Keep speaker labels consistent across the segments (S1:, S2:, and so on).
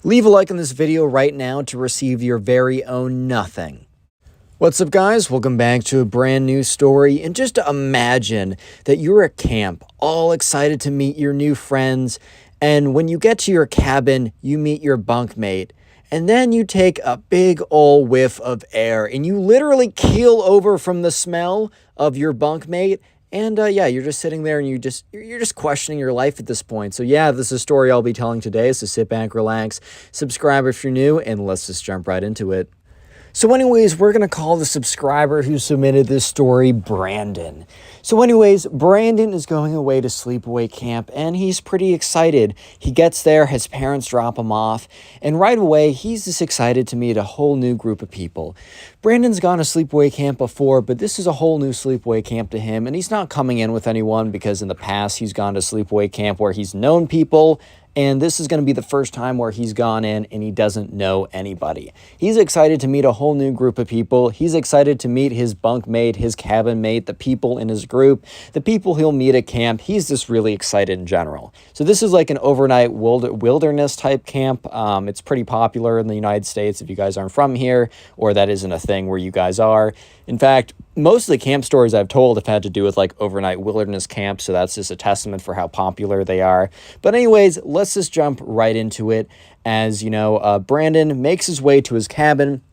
S1: Leave a like on this video right now to receive your very own nothing. What's up, guys? Welcome back to a brand new story. And just imagine that you're at camp, all excited to meet your new friends. And when you get to your cabin, you meet your bunkmate. And then you take a big ol' whiff of air and you literally keel over from the smell of your bunkmate. And yeah, you're just sitting there and you're just questioning your life at this point. So yeah, this is a story I'll be telling today. So sit back, relax, subscribe if you're new, and let's just jump right into it. So anyways, we're going to call the subscriber who submitted this story Brandon. So anyways, Brandon is going away to sleepaway camp and he's pretty excited. He gets there, his parents drop him off, and right away, he's just excited to meet a whole new group of people. Brandon's gone to sleepaway camp before, but this is a whole new sleepaway camp to him, and he's not coming in with anyone because in the past, he's gone to sleepaway camp where he's known people. And this is going to be the first time where he's gone in and he doesn't know anybody. He's excited to meet a whole new group of people. He's excited to meet his bunkmate, his cabin mate, the people in his group, the people he'll meet at camp. He's just really excited in general. So this is like an overnight wilderness type camp. It's pretty popular in the United States if you guys aren't from here, or that isn't a thing where you guys are. In fact, most of the camp stories I've told have had to do with like overnight wilderness camps, so that's just a testament for how popular they are. But anyways, let's just jump right into it. As you know, Brandon makes his way to his cabin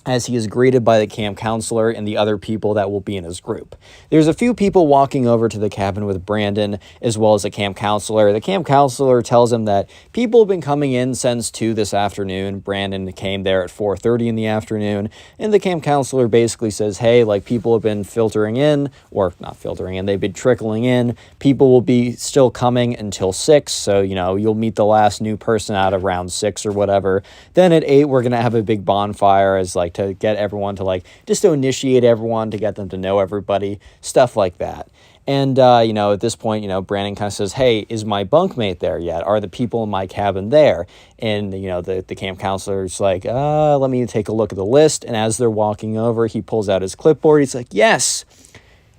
S1: as he is greeted by the camp counselor and the other people that will be in his group. There's a few people walking over to the cabin with Brandon, as well as the camp counselor. The camp counselor tells him that people have been coming in since 2 this afternoon. Brandon came there at 4:30 in the afternoon, and the camp counselor basically says, hey, like people have been filtering in, or not filtering in, they've been trickling in. People will be still coming until 6, so, you know, you'll meet the last new person out around 6 or whatever. Then at 8, we're going to have a big bonfire as like to get everyone to like, just to initiate everyone, to get them to know everybody, stuff like that. And, you know, at this point, you know, Brandon kind of says, hey, is my bunkmate there yet? Are the people in my cabin there? And, you know, the camp counselor's like, let me take a look at the list. And as they're walking over, he pulls out his clipboard. He's like, yes.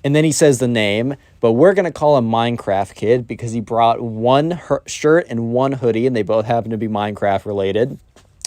S1: And then he says the name, but we're going to call him Minecraft Kid because he brought one shirt and one hoodie, and they both happen to be Minecraft related.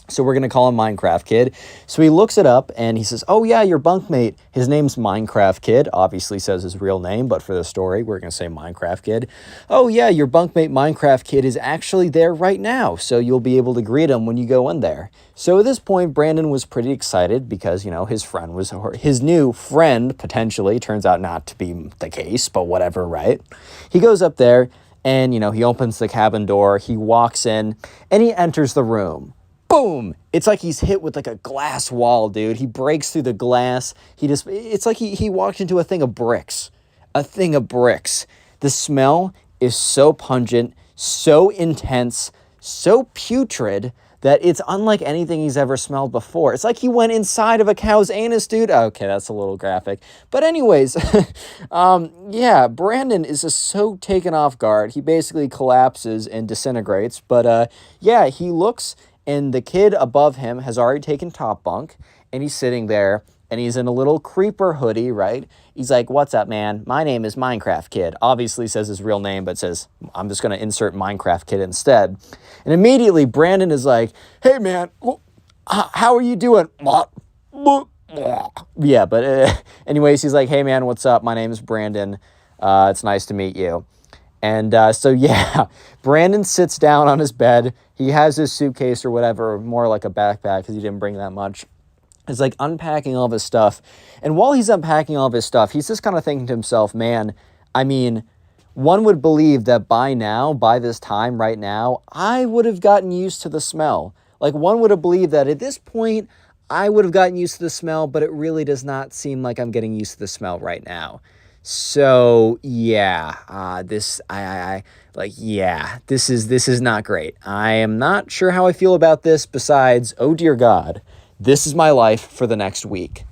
S1: So we're going to call him Minecraft Kid. So he looks it up and he says, oh yeah, your bunkmate, his name's Minecraft Kid. Obviously says his real name, but for the story, we're going to say Minecraft Kid. Oh yeah, your bunkmate Minecraft Kid is actually there right now. So you'll be able to greet him when you go in there. So at this point, Brandon was pretty excited because, you know, his friend was, his new friend potentially, turns out not to be the case, but whatever, right? He goes up there and, you know, he opens the cabin door, he walks in and he enters the room. Boom! It's like he's hit with like a glass wall, dude. He breaks through the glass. It's like he walked into a thing of bricks. A thing of bricks. The smell is so pungent, so intense, so putrid that it's unlike anything he's ever smelled before. It's like he went inside of a cow's anus, dude. Okay, that's a little graphic. But anyways, yeah, Brandon is just so taken off guard. He basically collapses and disintegrates. But yeah, he looks, and the kid above him has already taken top bunk, and he's sitting there, and he's in a little creeper hoodie, right? He's like, what's up, man? My name is Minecraft Kid. Obviously says his real name, but says, I'm just going to insert Minecraft Kid instead. And immediately, Brandon is like, hey, man, how are you doing? Yeah, but anyways, he's like, hey, man, what's up? My name is Brandon. It's nice to meet you. And so, yeah, Brandon sits down on his bed. He has his suitcase or whatever, more like a backpack because he didn't bring that much. He's like unpacking all of his stuff. And while he's unpacking all of his stuff, he's just kind of thinking to himself, man, I mean, one would believe that by now, by this time right now, I would have gotten used to the smell. Like one would have believed that at this point, I would have gotten used to the smell, but it really does not seem like I'm getting used to the smell right now. So yeah, this is not great. I am not sure how I feel about this besides, oh dear God, this is my life for the next week.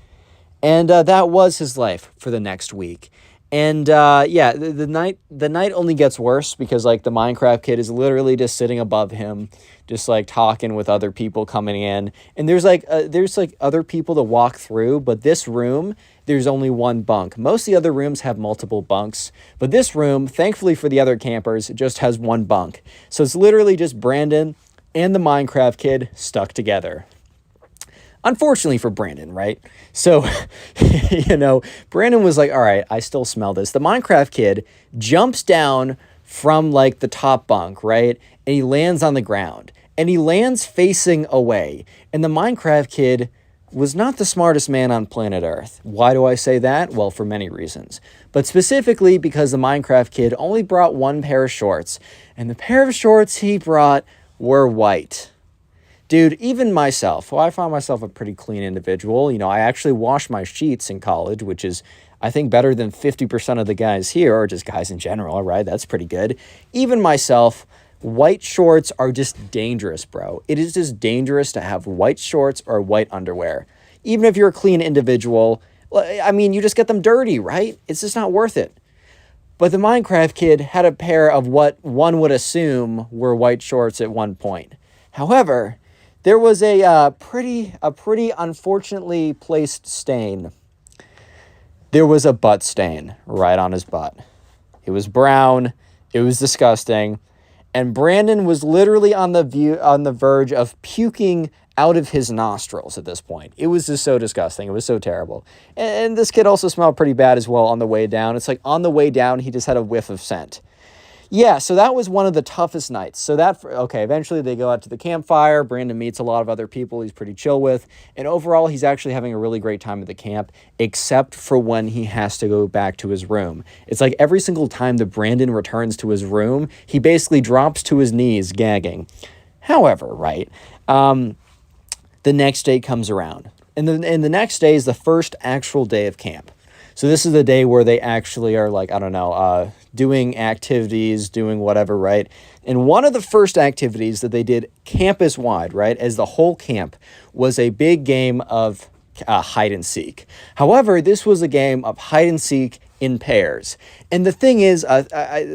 S1: And that was his life for the next week. And yeah, the night only gets worse because like the Minecraft Kid is literally just sitting above him, just like talking with other people coming in. And there's like other people to walk through, but this room, there's only one bunk. Most of the other rooms have multiple bunks, but this room, thankfully for the other campers, just has one bunk. So it's literally just Brandon, and the Minecraft kid stuck together. Unfortunately for Brandon, right? So, Brandon was like, all right, I still smell this. The Minecraft kid jumps down from like the top bunk, right? And he lands on the ground and he lands facing away. And the Minecraft kid was not the smartest man on planet Earth. Why do I say that? Well, for many reasons. But specifically because the Minecraft kid only brought one pair of shorts. And the pair of shorts he brought were white. Dude, even myself, well, I found myself a pretty clean individual. I actually wash my sheets in college, which is, I think, better than 50% of the guys here, or just guys in general, right? That's pretty good. Even myself, white shorts are just dangerous, bro. It is just dangerous to have white shorts or white underwear. Even if you're a clean individual, you just get them dirty, right? It's just not worth it. But the Minecraft kid had a pair of what one would assume were white shorts at one point. However, there was a pretty unfortunately placed stain. There was a butt stain right on his butt. It was brown. It was disgusting. And Brandon was literally on the verge of puking out of his nostrils at this point. It was just so disgusting. It was so terrible. And this kid also smelled pretty bad as well on the way down. It's like on the way down, he just had a whiff of scent. Yeah, so that was one of the toughest nights. So eventually they go out to the campfire. Brandon meets a lot of other people he's pretty chill with. And overall, he's actually having a really great time at the camp, except for when he has to go back to his room. It's like every single time that Brandon returns to his room, he basically drops to his knees, gagging. However, right, the next day comes around. And the next day is the first actual day of camp. So this is the day where they actually are doing activities, doing whatever, right? And one of the first activities that they did campus-wide, right, as the whole camp, was a big game of hide and seek. However, this was a game of hide and seek in pairs. And the thing is,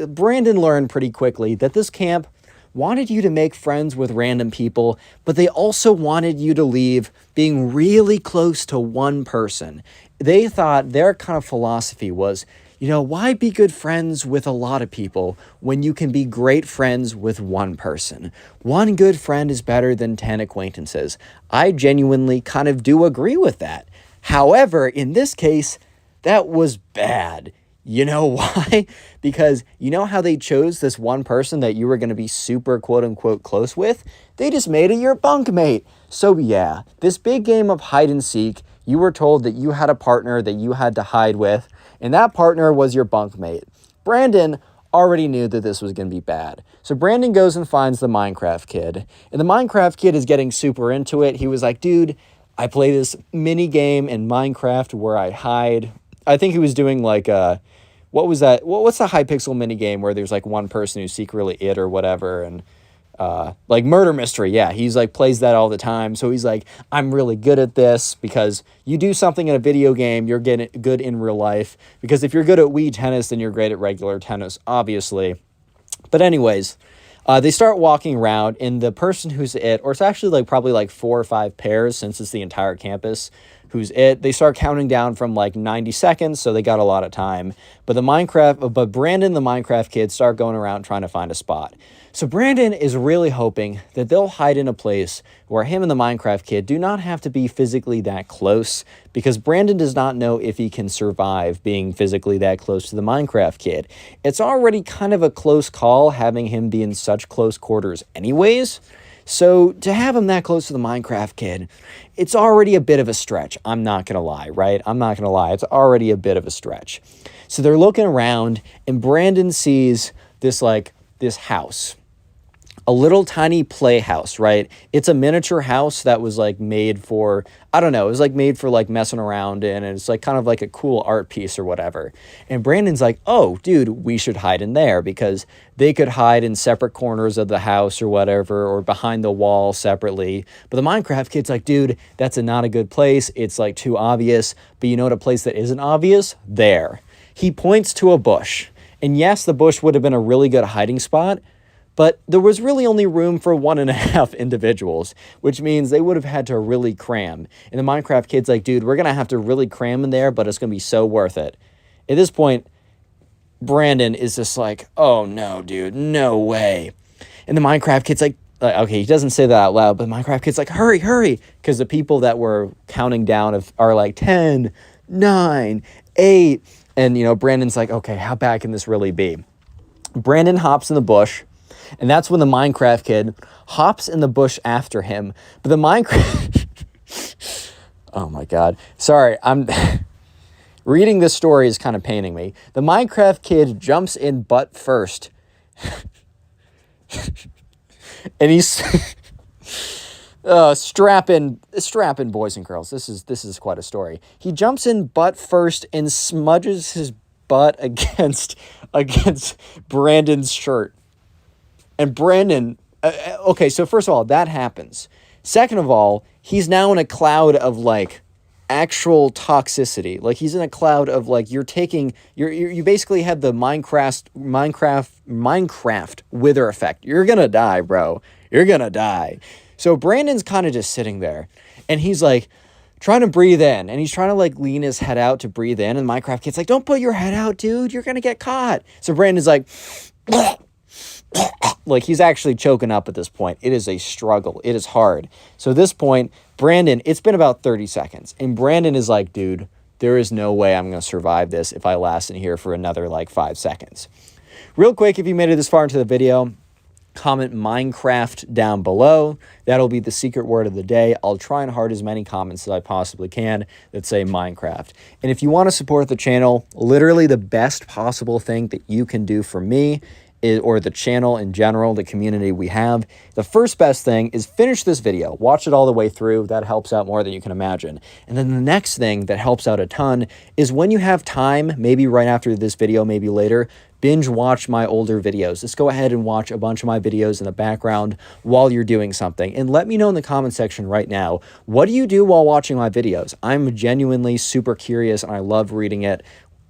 S1: Brandon learned pretty quickly that this camp wanted you to make friends with random people, but they also wanted you to leave being really close to one person. They thought their kind of philosophy was, why be good friends with a lot of people when you can be great friends with one person? One good friend is better than 10 acquaintances. I genuinely kind of do agree with that. However, in this case, that was bad. You know why? Because you know how they chose this one person that you were going to be super quote-unquote close with? They just made it your bunkmate. So yeah, this big game of hide and seek, you were told that you had a partner that you had to hide with, and that partner was your bunkmate. Brandon already knew that this was going to be bad. So Brandon goes and finds the Minecraft kid, and the Minecraft kid is getting super into it. He was like, dude, I play this mini game in Minecraft where I hide. I think he was doing like what was that? What's the Hypixel mini game where there's like one person who's secretly it or whatever, and like murder mystery. Yeah, he's like plays that all the time. So he's like, I'm really good at this because you do something in a video game, you're getting good in real life. Because if you're good at Wii tennis, then you're great at regular tennis, obviously. But anyways, they start walking around, and the person who's it, or it's actually like probably like 4 or 5 pairs since it's the entire campus, who's it, they start counting down from like 90 seconds, so they got a lot of time. But Brandon, the Minecraft kid, start going around trying to find a spot. So Brandon is really hoping that they'll hide in a place where him and the Minecraft kid do not have to be physically that close, because Brandon does not know if he can survive being physically that close to the Minecraft kid. It's already kind of a close call having him be in such close quarters anyways. So to have him that close to the Minecraft kid, it's already a bit of a stretch. I'm not going to lie, right? I'm not going to lie. It's already a bit of a stretch. So they're looking around, and Brandon sees this house. A little tiny playhouse, right? It's a miniature house that was like made for, I don't know, it was like made for like messing around in, and it's like kind of like a cool art piece or whatever. And Brandon's like, oh, dude, we should hide in there, because they could hide in separate corners of the house or whatever, or behind the wall separately. But the Minecraft kid's like, dude, that's not a good place. It's like too obvious. But you know what a place that isn't obvious? There. He points to a bush. And yes, the bush would have been a really good hiding spot, but there was really only room for 1.5 individuals, which means they would have had to really cram. And the Minecraft kid's like, dude, we're going to have to really cram in there, but it's going to be so worth it. At this point, Brandon is just like, oh no, dude, no way. And the Minecraft kid's like, okay, he doesn't say that out loud, but Minecraft kid's like, hurry, hurry, because the people that were counting down are like 10, 9, 8, and, you know, Brandon's like, okay, how bad can this really be? Brandon hops in the bush, and that's when the Minecraft kid hops in the bush after him, but the Minecraft... Oh my God. Sorry, I'm... Reading this story is kind of paining me. The Minecraft kid jumps in butt first. And he's strapping boys and girls. This is quite a story. He jumps in butt first and smudges his butt against Brandon's shirt. And Brandon, okay, so first of all, that happens. Second of all, he's now in a cloud of like actual toxicity. Like he's in a cloud of like you basically have the Minecraft wither effect. You're gonna die, bro. You're gonna die. So Brandon's kind of just sitting there, and he's like trying to breathe in, and he's trying to like lean his head out to breathe in, and Minecraft kid's like, "Don't put your head out, dude. You're gonna get caught." So Brandon's like. Like he's actually choking up at this point. It is a struggle. It is hard. So at this point, Brandon, it's been about 30 seconds. And Brandon is like, dude, there is no way I'm going to survive this if I last in here for another like 5 seconds. Real quick, if you made it this far into the video, comment Minecraft down below. That'll be the secret word of the day. I'll try and heart as many comments as I possibly can that say Minecraft. And if you want to support the channel, literally the best possible thing that you can do for me or the channel in general, the community we have, the first best thing is finish this video. Watch it all the way through. That helps out more than you can imagine. And then the next thing that helps out a ton is when you have time, maybe right after this video, maybe later, binge watch my older videos. Just go ahead and watch a bunch of my videos in the background while you're doing something. And let me know in the comment section right now, what do you do while watching my videos? I'm genuinely super curious and I love reading it.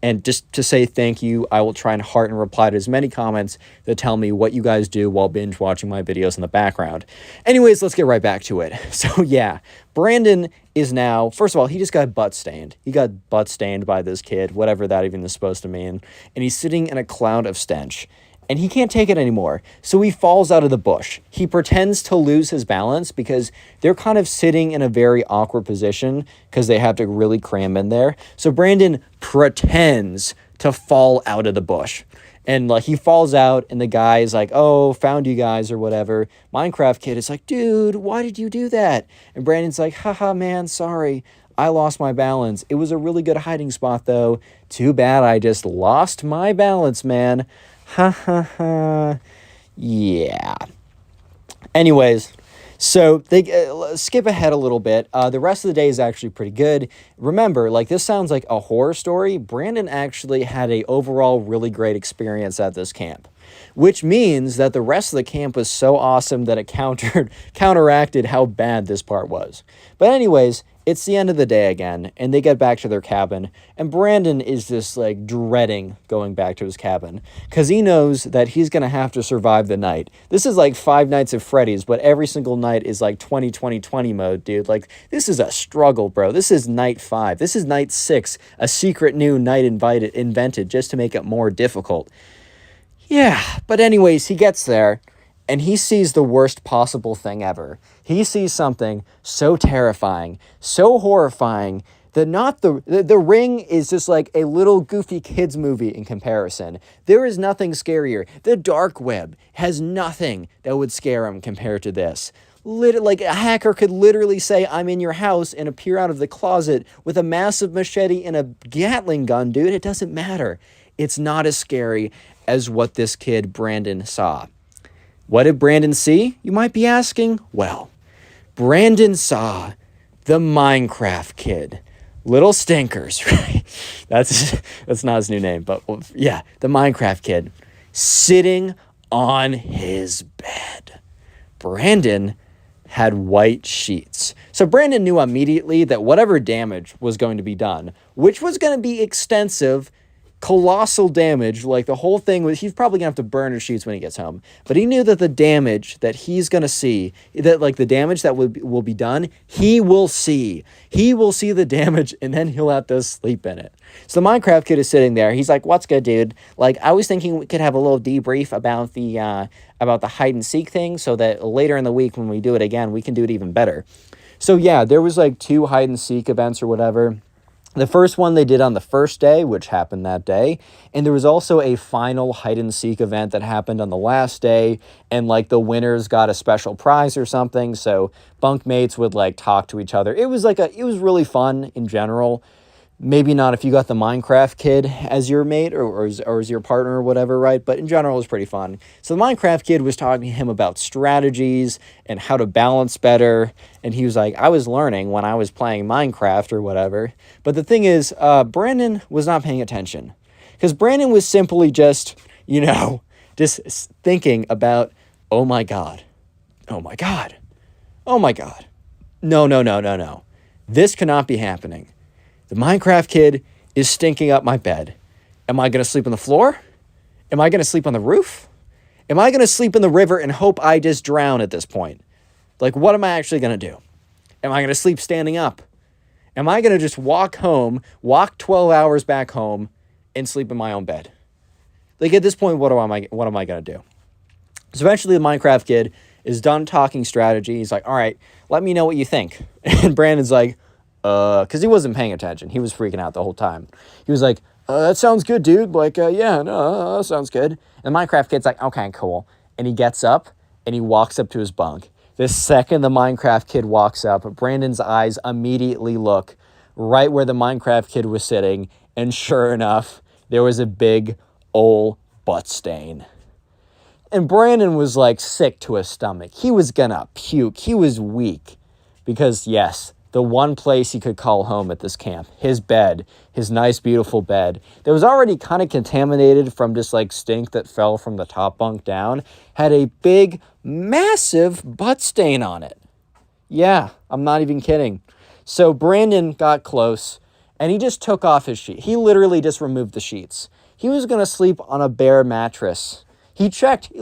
S1: And just to say thank you, I will try and heart and reply to as many comments that tell me what you guys do while binge watching my videos in the background. Anyways, let's get right back to it. So yeah, Brandon is now, first of all, he just got butt stained. He got butt stained by this kid, whatever that even is supposed to mean. And he's sitting in a cloud of stench. And he can't take it anymore. So he falls out of the bush. He pretends to lose his balance because they're kind of sitting in a very awkward position because they have to really cram in there. So Brandon pretends to fall out of the bush. And like he falls out and the guy is like, oh, found you guys or whatever. Minecraft kid is like, dude, why did you do that? And Brandon's like, haha, man, sorry. I lost my balance. It was a really good hiding spot though. Too bad I just lost my balance, man. Ha ha ha. Yeah. Anyways, so they skip ahead a little bit. The rest of the day is actually pretty good. Remember, like this sounds like a horror story. Brandon actually had a overall really great experience at this camp, which means that the rest of the camp was so awesome that it counteracted how bad this part was. But anyways, it's the end of the day again, and they get back to their cabin, and Brandon is just like dreading going back to his cabin because he knows that he's going to have to survive the night. This is like Five Nights at Freddy's, but every single night is like 20 mode, dude. Like, this is a struggle, bro. This is night 5. This is night 6, a secret new night invented just to make it more difficult. Yeah, but anyways, he gets there, and he sees the worst possible thing ever. He sees something so terrifying, so horrifying, that the ring is just like a little goofy kids movie in comparison. There is nothing scarier. The dark web has nothing that would scare him compared to this. Like a hacker could literally say, I'm in your house, and appear out of the closet with a massive machete and a Gatling gun, dude. It doesn't matter. It's not as scary as what this kid, Brandon, saw. What did Brandon see? You might be asking. Well, Brandon saw the Minecraft kid. Little Stinkers, right? That's not his new name, but yeah, the Minecraft kid sitting on his bed. Brandon had white sheets. So Brandon knew immediately that whatever damage was going to be done, which was going to be extensive, colossal damage. Like, the whole thing was, he's probably gonna have to burn his sheets when he gets home. But he knew that the damage that he's gonna see, that like the damage that will be done, he will see. He will see the damage, and then he'll have to sleep in it. So the Minecraft kid is sitting there. He's like, "What's good, dude? Like, I was thinking we could have a little debrief about the hide and seek thing, so that later in the week when we do it again, we can do it even better." So yeah, there was like 2 hide and seek events or whatever. The first one they did on the first day, which happened that day. And there was also a final hide and seek event that happened on the last day. And like the winners got a special prize or something. So bunkmates would like talk to each other. It was really fun in general. Maybe not if you got the Minecraft kid as your mate or as your partner or whatever, right? But in general, it was pretty fun. So the Minecraft kid was talking to him about strategies and how to balance better. And he was like, I was learning when I was playing Minecraft or whatever. But the thing is, Brandon was not paying attention. Because Brandon was simply just, just thinking about, oh my God, oh my God, oh my God. No. This cannot be happening. The Minecraft kid is stinking up my bed. Am I going to sleep on the floor? Am I going to sleep on the roof? Am I going to sleep in the river and hope I just drown at this point? Like, what am I actually going to do? Am I going to sleep standing up? Am I going to just walk 12 hours back home, and sleep in my own bed? Like, at this point, what am I going to do? So eventually the Minecraft kid is done talking strategy. He's like, all right, let me know what you think. And Brandon's like, because he wasn't paying attention. He was freaking out the whole time. He was like, that sounds good, dude. Like, yeah, no, that sounds good. And the Minecraft kid's like, okay, cool. And he gets up and he walks up to his bunk. The second the Minecraft kid walks up, Brandon's eyes immediately look right where the Minecraft kid was sitting. And sure enough, there was a big old butt stain. And Brandon was like sick to his stomach. He was gonna puke. He was weak. Because yes, the one place he could call home at this camp, his bed, his nice, beautiful bed, that was already kind of contaminated from just like stink that fell from the top bunk down, had a big, massive butt stain on it. Yeah, I'm not even kidding. So Brandon got close and he just took off his sheet. He literally just removed the sheets. He was going to sleep on a bare mattress.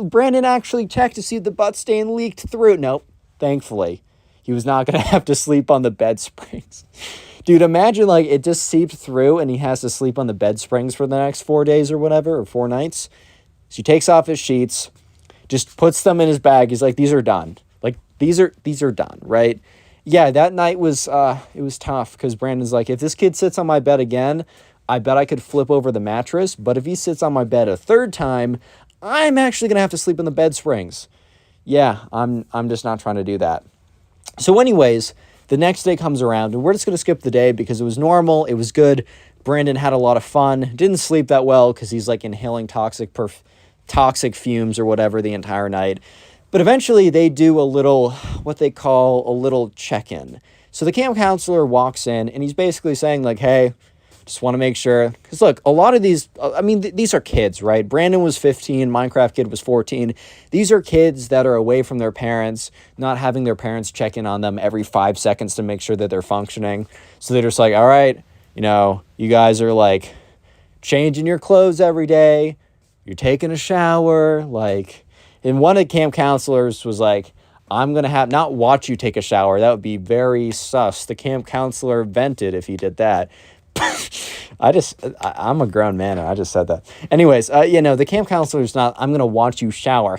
S1: Brandon actually checked to see if the butt stain leaked through. Nope, thankfully. He was not going to have to sleep on the bed springs. Dude, imagine like it just seeped through and he has to sleep on the bed springs for the next 4 days or whatever, or 4 nights. So he takes off his sheets, just puts them in his bag. He's like, these are done. Like, these are done, right? Yeah, that night was, it was tough because Brandon's like, if this kid sits on my bed again, I bet I could flip over the mattress. But if he sits on my bed a third time, I'm actually going to have to sleep in the bed springs. Yeah, I'm just not trying to do that. So anyways, the next day comes around, and we're just going to skip the day because it was normal, it was good. Brandon had a lot of fun, didn't sleep that well because he's like inhaling toxic fumes or whatever the entire night. But eventually they do what they call a little check-in. So the camp counselor walks in, and he's basically saying like, hey, just want to make sure. Because look, a lot of these, these are kids, right? Brandon was 15, Minecraft kid was 14. These are kids that are away from their parents, not having their parents check in on them every 5 seconds to make sure that they're functioning. So they're just like, all right, you guys are like changing your clothes every day. You're taking a shower. Like, and one of the camp counselors was like, I'm going to not watch you take a shower. That would be very sus. The camp counselor vented if he did that. I'm a grown man and I just said that. Anyways, the camp counselor's not, I'm going to watch you shower.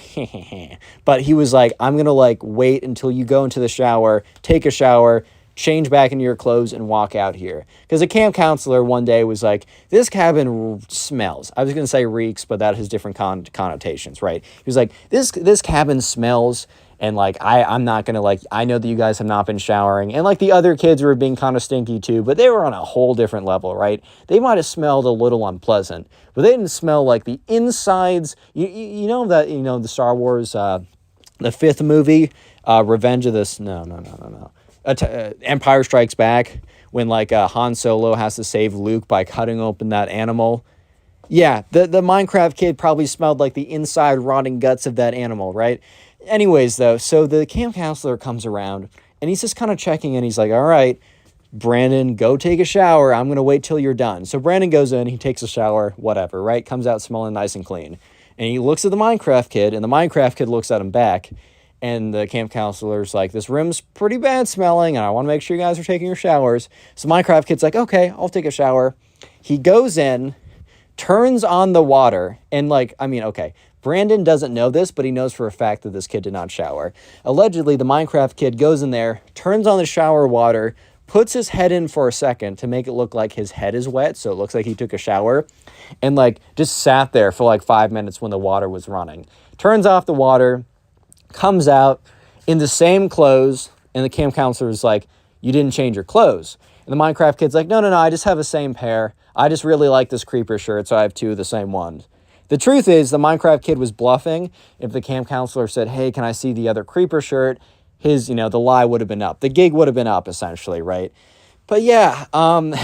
S1: But he was like, I'm going to like wait until you go into the shower, take a shower, change back into your clothes and walk out here. Because the camp counselor one day was like, this cabin smells. I was going to say reeks, but that has different connotations, right? He was like, this cabin smells. And like, I'm not going to like, I know that you guys have not been showering. And like the other kids were being kind of stinky too, but they were on a whole different level, right? They might have smelled a little unpleasant, but they didn't smell like the insides. The Star Wars, the fifth movie, Revenge of this. No. Empire Strikes Back, when like Han Solo has to save Luke by cutting open that animal. Yeah, the Minecraft kid probably smelled like the inside rotting guts of that animal, right? Anyways, though, so the camp counselor comes around, and he's just kind of checking in. He's like, all right, Brandon, go take a shower. I'm going to wait till you're done. So Brandon goes in, he takes a shower, whatever, right? Comes out smelling nice and clean. And he looks at the Minecraft kid, and the Minecraft kid looks at him back. And the camp counselor's like, this room's pretty bad smelling, and I want to make sure you guys are taking your showers. So Minecraft kid's like, okay, I'll take a shower. He goes in, turns on the water, and okay, Brandon doesn't know this, but he knows for a fact that this kid did not shower. Allegedly, the Minecraft kid goes in there, turns on the shower water, puts his head in for a second to make it look like his head is wet, so it looks like he took a shower, and just sat there for 5 minutes when the water was running. Turns off the water, comes out in the same clothes, and the camp counselor is like, you didn't change your clothes. And the Minecraft kid's like, no, I just have the same pair. I just really like this creeper shirt, so I have two of the same ones. The truth is, the Minecraft kid was bluffing. If the camp counselor said, hey, can I see the other creeper shirt? His, the lie would have been up. The gig would have been up, essentially, right? But yeah, the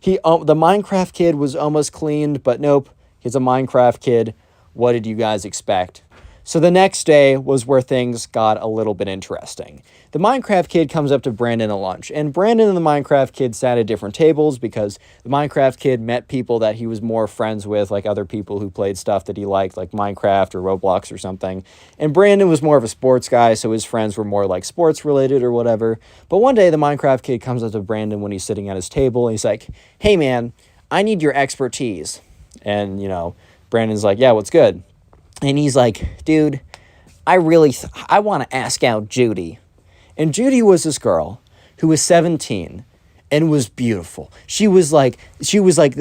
S1: Minecraft kid was almost cleaned, but nope, he's a Minecraft kid. What did you guys expect? So the next day was where things got a little bit interesting. The Minecraft kid comes up to Brandon at lunch, and Brandon and the Minecraft kid sat at different tables because the Minecraft kid met people that he was more friends with, like other people who played stuff that he liked, like Minecraft or Roblox or something. And Brandon was more of a sports guy, so his friends were more like sports related or whatever. But one day the Minecraft kid comes up to Brandon when he's sitting at his table, and he's like, hey man, I need your expertise. And, Brandon's like, yeah, what's good? And he's like, dude, I want to ask out Judy. And Judy was this girl who was 17 and was beautiful. She was like,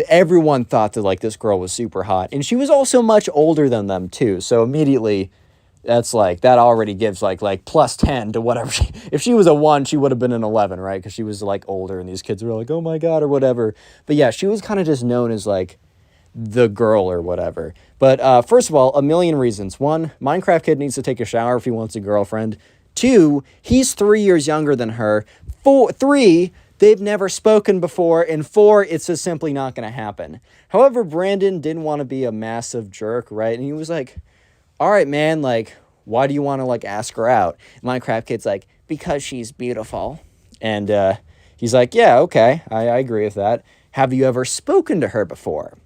S1: everyone thought that this girl was super hot. And she was also much older than them too. So immediately that already gives plus 10 to whatever. If she was a 1, she would have been an 11, right? Because she was older and these kids were like, oh my God, or whatever. But yeah, she was kind of just known as the girl or whatever. But first of all, a million reasons. 1, Minecraft kid needs to take a shower if he wants a girlfriend. 2, he's 3 years younger than her. 3, they've never spoken before. And 4, it's just simply not going to happen. However, Brandon didn't want to be a massive jerk, right? And he was like, all right, man, why do you want to ask her out? And Minecraft kid's like, because she's beautiful. And he's like, yeah, okay, I agree with that. Have you ever spoken to her before?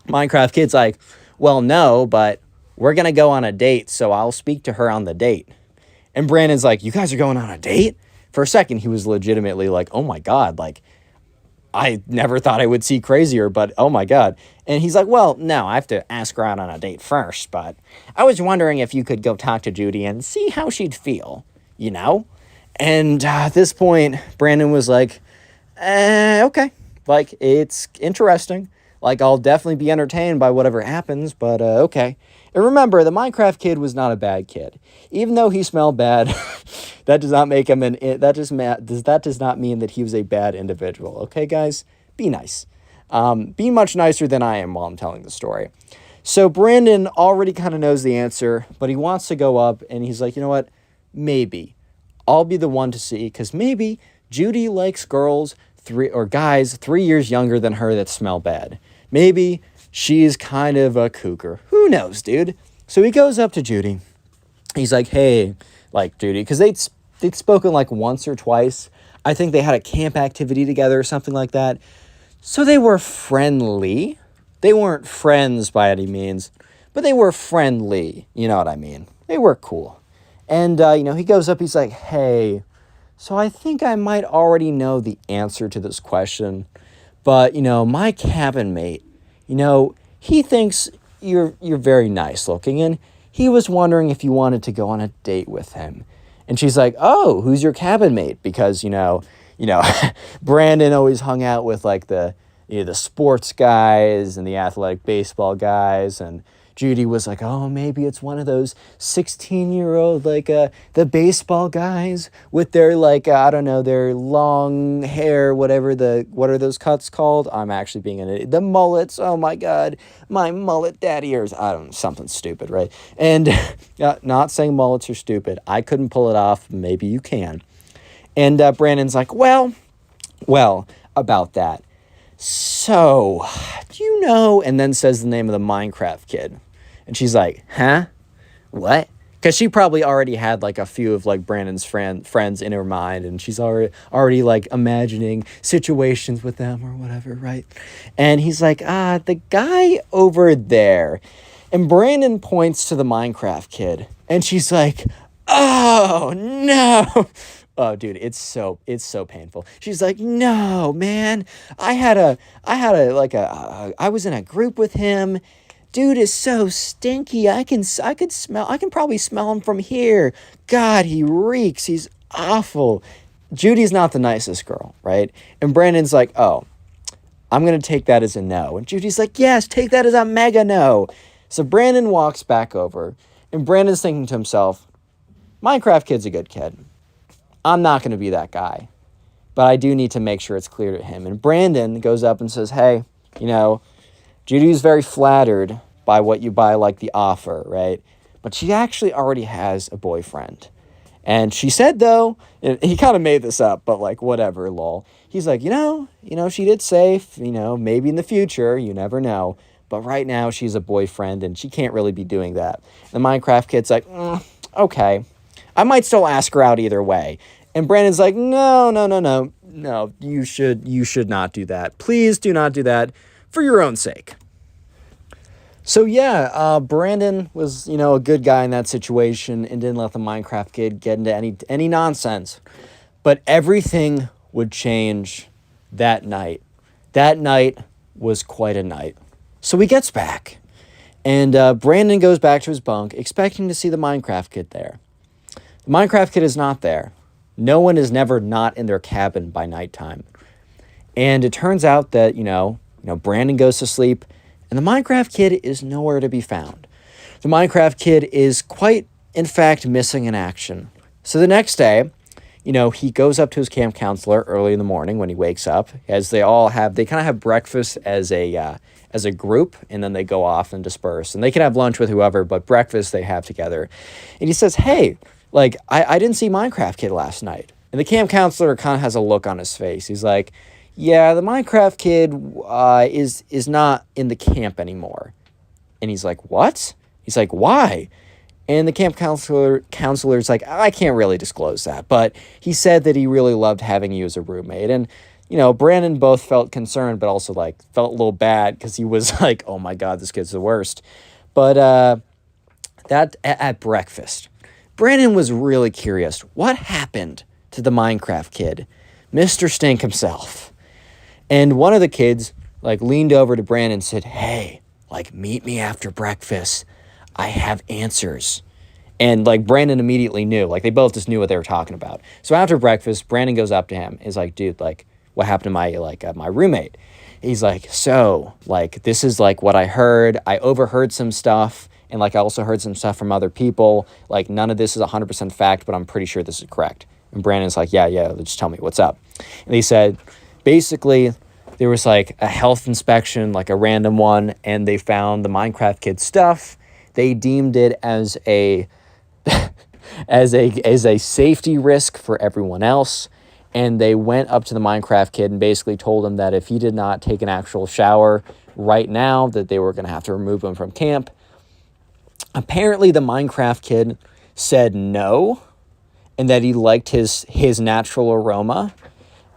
S1: Minecraft kid's like, well, no, but we're going to go on a date, so I'll speak to her on the date. And Brandon's like, you guys are going on a date? For a second, he was legitimately like, oh my God, I never thought I would see crazier, but oh my God. And he's like, well, no, I have to ask her out on a date first, but I was wondering if you could go talk to Judy and see how she'd feel, And at this point, Brandon was like, okay, it's interesting. I'll definitely be entertained by whatever happens, but okay. And remember, the Minecraft kid was not a bad kid. Even though he smelled bad, that does not make him that does not mean that he was a bad individual. Okay, guys? Be nice. Be much nicer than I am while I'm telling the story. So Brandon already kind of knows the answer, but he wants to go up, and he's like, you know what? Maybe. I'll be the one to see, because maybe Judy likes girls guys 3 years younger than her that smell bad. Maybe she's kind of a cougar. Who knows, dude? So he goes up to Judy. He's like, hey, Judy, because they'd spoken once or twice. I think they had a camp activity together or something like that. So they were friendly. They weren't friends by any means, but they were friendly. You know what I mean? They were cool. And, he goes up, he's like, hey, so I think I might already know the answer to this question, but, my cabin mate, he thinks you're very nice looking, and he was wondering if you wanted to go on a date with him. And she's like, oh, who's your cabin mate? Because, Brandon always hung out with the sports guys and the athletic baseball guys, and Judy was like, oh, maybe it's one of those 16-year-old, the baseball guys with their, I don't know, their long hair, what are those cuts called? I'm actually being an idiot. The mullets, oh my God, my mullet daddy ears. I don't know, something stupid, right? And not saying mullets are stupid. I couldn't pull it off. Maybe you can. And Brandon's like, well, about that. So, do you know, and then says the name of the Minecraft kid. And she's like, huh? What? Because she probably already had like a few of like Brandon's friends in her mind, and she's already like imagining situations with them or whatever, right? And he's like, the guy over there. And Brandon points to the Minecraft kid, and she's like, oh no. Oh, dude, it's so painful. She's like, no, man, I was in a group with him. Dude is so stinky. I can probably smell him from here. God, he reeks. He's awful. Judy's not the nicest girl, right? And Brandon's like, oh, I'm going to take that as a no. And Judy's like, yes, take that as a mega no. So Brandon walks back over, and Brandon's thinking to himself, Minecraft kid's a good kid. I'm not going to be that guy, but I do need to make sure it's clear to him. And Brandon goes up and says, hey, Judy's very flattered by like the offer, right? But she actually already has a boyfriend. And she said, though, he kind of made this up, but like, whatever, lol. He's like, she did say, maybe in the future, you never know. But right now she's a boyfriend and she can't really be doing that. The Minecraft kid's like, okay, I might still ask her out either way. And Brandon's like, no, you should not do that. Please do not do that for your own sake. So yeah, Brandon was, a good guy in that situation and didn't let the Minecraft kid get into any nonsense. But everything would change that night. That night was quite a night. So he gets back, and Brandon goes back to his bunk, expecting to see the Minecraft kid there. The Minecraft kid is not there. No one is never not in their cabin by nighttime. And it turns out that, Brandon goes to sleep, and the Minecraft kid is nowhere to be found. The Minecraft kid is quite, in fact, missing in action. So the next day, he goes up to his camp counselor early in the morning when he wakes up, as they kind of have breakfast as a group, and then they go off and disperse. And they can have lunch with whoever, but breakfast they have together. And he says, hey, I didn't see Minecraft kid last night. And the camp counselor kind of has a look on his face. He's like, yeah, the Minecraft kid is not in the camp anymore. And he's like, what? He's like, why? And the camp counselor's like, I can't really disclose that. But he said that he really loved having you as a roommate. And, Brandon both felt concerned, but also felt a little bad because he was like, oh my God, this kid's the worst. But at breakfast, Brandon was really curious. What happened to the Minecraft kid? Mr. Stink himself. And one of the kids, leaned over to Brandon and said, hey, meet me after breakfast. I have answers. And, Brandon immediately knew. They both just knew what they were talking about. So after breakfast, Brandon goes up to him. He's like, dude, what happened to my roommate? He's like, so, this is, what I heard. I overheard some stuff. And, I also heard some stuff from other people. None of this is 100% fact, but I'm pretty sure this is correct. And Brandon's like, yeah, just tell me what's up. And he said, basically, there was, a health inspection, a random one, and they found the Minecraft kid stuff. They deemed it as a as a safety risk for everyone else. And they went up to the Minecraft kid and basically told him that if he did not take an actual shower right now, that they were going to have to remove him from camp. Apparently, the Minecraft kid said no, and that he liked his natural aroma.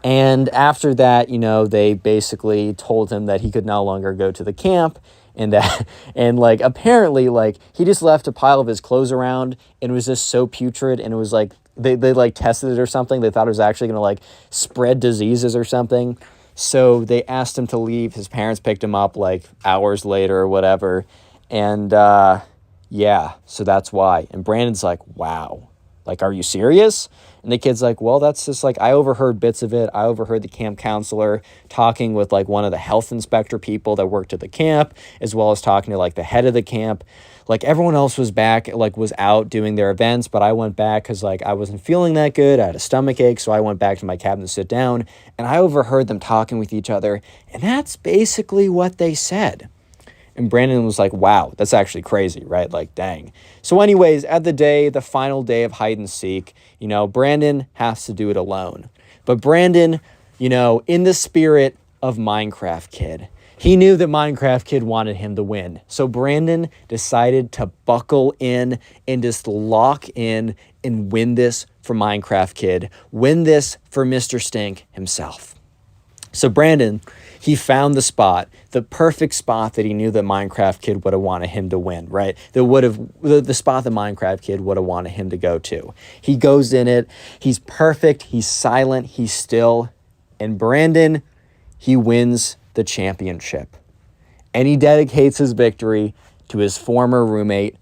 S1: And after that, they basically told him that he could no longer go to the camp, and that, and apparently, he just left a pile of his clothes around, and it was just so putrid, and it was they tested it or something. They thought it was actually going to spread diseases or something. So they asked him to leave. His parents picked him up hours later or whatever. And yeah, so that's why. And Brandon's like, wow, are you serious? And the kid's like, well, that's just I overheard bits of it. I overheard the camp counselor talking with one of the health inspector people that worked at the camp, as well as talking to the head of the camp. Everyone else was back, was out doing their events, but I went back because I wasn't feeling that good. I had a stomach ache, so I went back to my cabin to sit down, and I overheard them talking with each other, and that's basically what they said. And Brandon was like, wow, that's actually crazy, right? Dang. So anyways, at the final day of hide and seek, Brandon has to do it alone. But Brandon, in the spirit of Minecraft kid, He knew that Minecraft Kid wanted him to win. So Brandon decided to buckle in and just lock in and win this for Minecraft Kid. Win this for Mr. Stink himself. So Brandon, he found the spot, the perfect spot that he knew that Minecraft Kid would have wanted him to win, right? The spot that Minecraft Kid would have wanted him to go to. He goes in it. He's perfect. He's silent. He's still. And Brandon, he wins the championship. And he dedicates his victory to his former roommate,